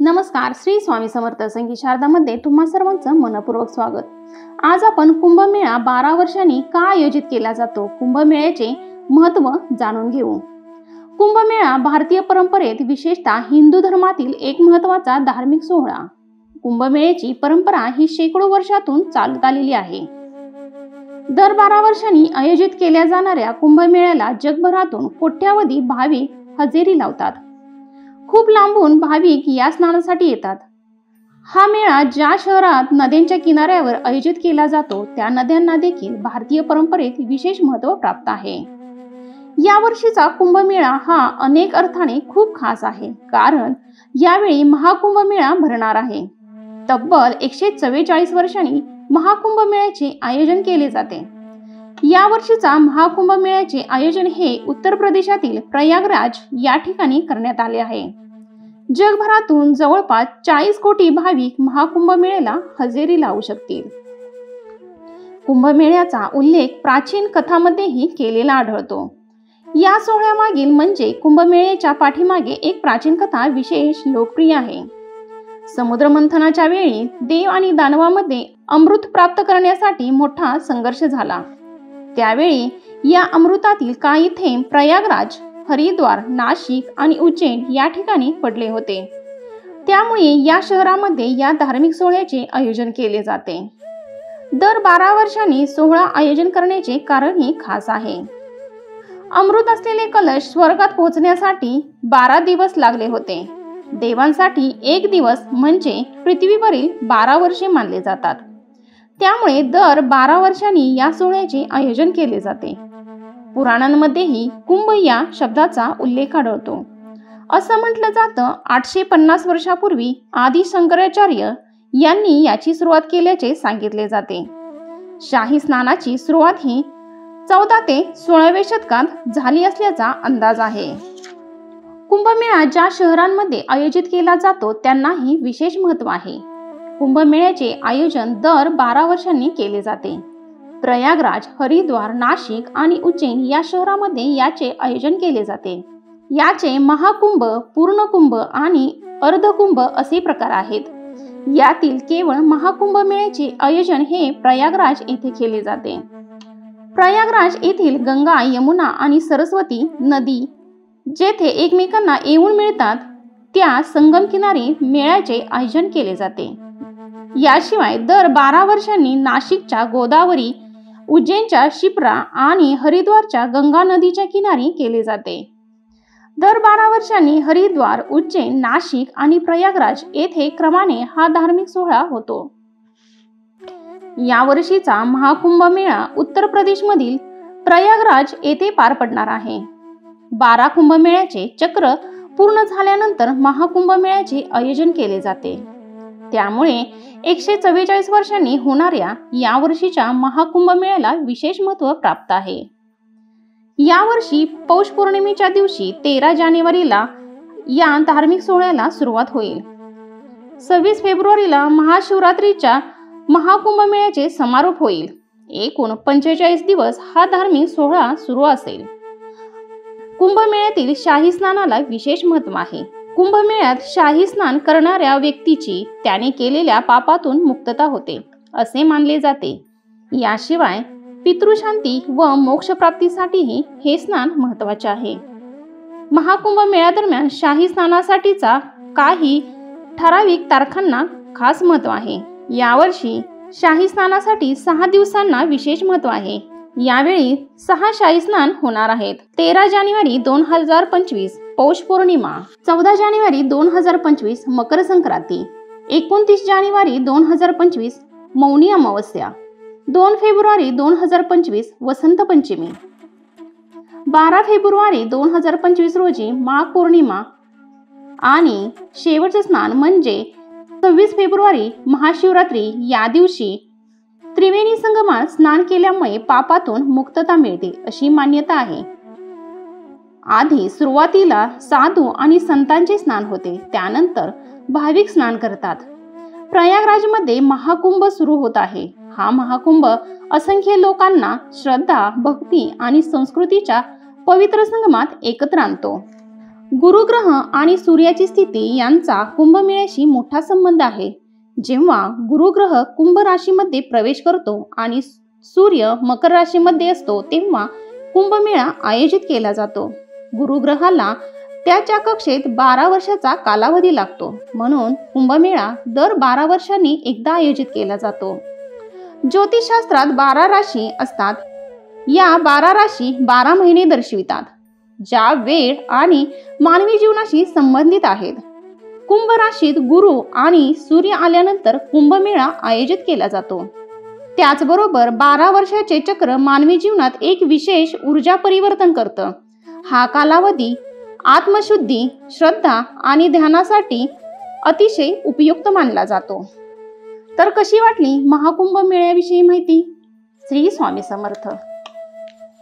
नमस्कार. श्री स्वामी समर्थ संगीत शारदामध्ये तुम्हा सर्वांचं मनपूर्वक स्वागत. आज आपण कुंभमेळा 12 वर्षांनी का आयोजित केला जातो, कुंभमेळ्याचे महत्त्व जाणून घेऊ. कुंभमेळा भारतीय परंपरेत विशेषतः हिंदू धर्मातील एक महत्त्वाचा धार्मिक सोहळा. कुंभमेळ्याची परंपरा ही शेकडो वर्षातून चालत आलेली आहे. दर 12 वर्षांनी आयोजित केल्या जाणाऱ्या कुंभमेळ्याला जगभरातून कोट्यावधी भाविक हजेरी लावतात. खूप लांबून भाविक या स्नानासाठी येतात. हा मेळा ज्या शहरात नद्यांच्या किनाऱ्यावर आयोजित केला जातो त्या नद्यांना देखील भारतीय परंपरेत विशेष महत्त्व प्राप्त आहे. या वर्षीचा कुंभमेळा हा अनेक अर्थाने खूप खास आहे, कारण यावेळी महाकुंभमेळा भरणार आहे. तब्बल 144 वर्षांनी महाकुंभमेळ्याचे आयोजन केले जाते. या वर्षीचा महाकुंभमेळ्याचे आयोजन हे उत्तर प्रदेशातील प्रयागराज या ठिकाणी करण्यात आले आहे. जगभरातून जवळपास 40 कोटी भाविक महाकुंभमेळ्याला हजेरी लावू शकतील. कुंभमेळ्याचा उल्लेख प्राचीन कथांमध्येही केलेला आढळतो. या सोहळ्यामागील म्हणजे कुंभमेळ्याच्या पाठीमागे एक प्राचीन कथा विशेष लोकप्रिय आहे. समुद्र मंथनाच्या वेळी देव आणि दानवांमध्ये अमृत प्राप्त करण्यासाठी मोठा संघर्ष झाला. त्यावेळी या अमृतातील काही थेंब प्रयागराज, हरिद्वार, नाशिक आणि उज्जैन या ठिकाणी पडले होते. त्यामुळे या शहरामध्ये या धार्मिक सोहळ्याचे आयोजन केले जाते. दर 12 वर्षांनी सोहळा आयोजन करण्याचे कारणही खास आहे. अमृत असलेले कलश स्वर्गात पोहोचण्यासाठी 12 दिवस लागले होते. देवांसाठी 1 दिवस म्हणजे पृथ्वीवरील 12 वर्षे मानले जातात. त्यामुळे दर 12 वर्षांनी या सोहळ्याचे आयोजन केले जाते. पुराणांमध्येही कुंभ या शब्दाचा उल्लेख आढळतो. असं म्हटलं जातं 850 वर्षापूर्वी आदि शंकराचार्य यांनी याची सुरुवात केल्याचे सांगितले जाते. शाही स्नानाची सुरुवात ही 14 ते 16व्या शतकात झाली असल्याचा अंदाज आहे. कुंभमेळा ज्या शहरांमध्ये आयोजित केला जातो त्यांनाही विशेष महत्त्व आहे. कुंभमेळ्याचे आयोजन दर 12 वर्षांनी केले जाते. प्रयागराज, हरिद्वार, नाशिक आणि उज्जैन या शहरामध्ये याचे आयोजन केले जाते. याचे महाकुंभ, पूर्णकुंभ आणि अर्धकुंभ असे प्रकार आहेत. यातील केवळ महाकुंभमेळ्याचे आयोजन हे प्रयागराज येथे केले जाते. प्रयागराज येथील गंगा, यमुना आणि सरस्वती नदी जेथे एकमेकांना येऊन मिळतात त्या संगम किनारी मेळ्याचे आयोजन केले जाते. याशिवाय दर 12 वर्षांनी नाशिकच्या गोदावरी, उज्जैनच्या शिप्रा आणि हरिद्वारच्या गंगा नदीच्या किनारी केले जाते. दर 12 वर्षांनी हरिद्वार, उज्जैन, नाशिक आणि प्रयागराज येथे क्रमाने हा धार्मिक सोहळा होतो. या वर्षीचा महाकुंभमेळा उत्तर प्रदेशमधील प्रयागराज येथे पार पडणार आहे. 12 कुंभमेळ्याचे चक्र पूर्ण झाल्यानंतर महाकुंभमेळ्याचे आयोजन केले जाते. त्यामुळे 144 वर्षांनी होणाऱ्या या वर्षीच्या महाकुंभमेळ्याला विशेष महत्त्व प्राप्त आहे. या वर्षी पौष पौर्णिमेच्या दिवशी 13 जानेवारीला या धार्मिक सोहळ्याला सुरुवात होईल. 26 फेब्रुवारीला महाशिवरात्रीच्या महाकुंभमेळ्याचे समारोप होईल. एकूण 45 दिवस हा धार्मिक सोहळा सुरू असेल. कुंभमेळ्यातील शाही स्नानाला विशेष महत्त्व आहे. कुंभमेळ्यात शाही स्नान करणाऱ्या व्यक्तीची त्याने केलेल्या पापातून मुक्तता होते असे मानले जाते. याशिवाय पितृशांती व मोक्षप्राप्तीसाठीही हे स्नान महत्त्वाचे आहे. महाकुंभमेळ्यादरम्यान शाही स्नानासाठीचा काही ठराविक तारखांना खास महत्त्व आहे. यावर्षी शाही स्नानासाठी 6 दिवसांना विशेष महत्त्व आहे. यावेळी 6 शाही स्नान होणार आहेत. 13 जानेवारी 2025 पौष पौर्णिमा, 14 जानेवारी 2025 मकर संक्रांती, 29 जानेवारी 2025 मौनी अमावस्या, 2 फेब्रुवारी 2025 वसंत पंचमी, 12 फेब्रुवारी 2025 रोजी माघ पौर्णिमा आणि शेवटचे स्नान म्हणजे 26 फेब्रुवारी महाशिवरात्री. या दिवशी त्रिवेणी संगमात स्नान केल्यामुळे पापातून मुक्तता मिळते अशी मान्यता आहे. आधी सुरुवातीला साधू आणि संतांचे स्नान होते, त्यानंतर भाविक स्नान करतात. प्रयागराजमध्ये महाकुंभ सुरू होत आहे. हा महाकुंभ असंख्य लोकांना श्रद्धा, भक्ती आणि संस्कृतीच्या पवित्र संगमात एकत्र आणतो. गुरुग्रह आणि सूर्याची स्थिती यांचा कुंभमेळ्याशी मोठा संबंध आहे. जेव्हा गुरुग्रह कुंभ राशीमध्ये प्रवेश करतो आणि सूर्य मकर राशीमध्ये असतो तेव्हा कुंभमेळा आयोजित केला जातो. गुरुग्रहाला त्याच्या कक्षेत 12 वर्षाचा कालावधी लागतो, म्हणून कुंभमेळा दर 12 वर्षांनी एकदा आयोजित केला जातो. ज्योतिषशास्त्रात 12 राशी असतात. या 12 राशी 12 महिने दर्शवितात, ज्या वेळ आणि मानवी जीवनाशी संबंधित आहेत. कुंभ राशीत गुरु आणि सूर्य आल्यानंतर कुंभमेळा आयोजित केला जातो. त्याचबरोबर 12 वर्षाचे चक्र मानवी जीवनात एक विशेष ऊर्जा परिवर्तन करतं. हा कालावधी आत्मशुद्धी, श्रद्धा आणि ध्यानासाठी अतिशय उपयुक्त मानला जातो. तर कशी वाटली महाकुंभ मेळ्याविषयी माहिती? श्री स्वामी समर्थ.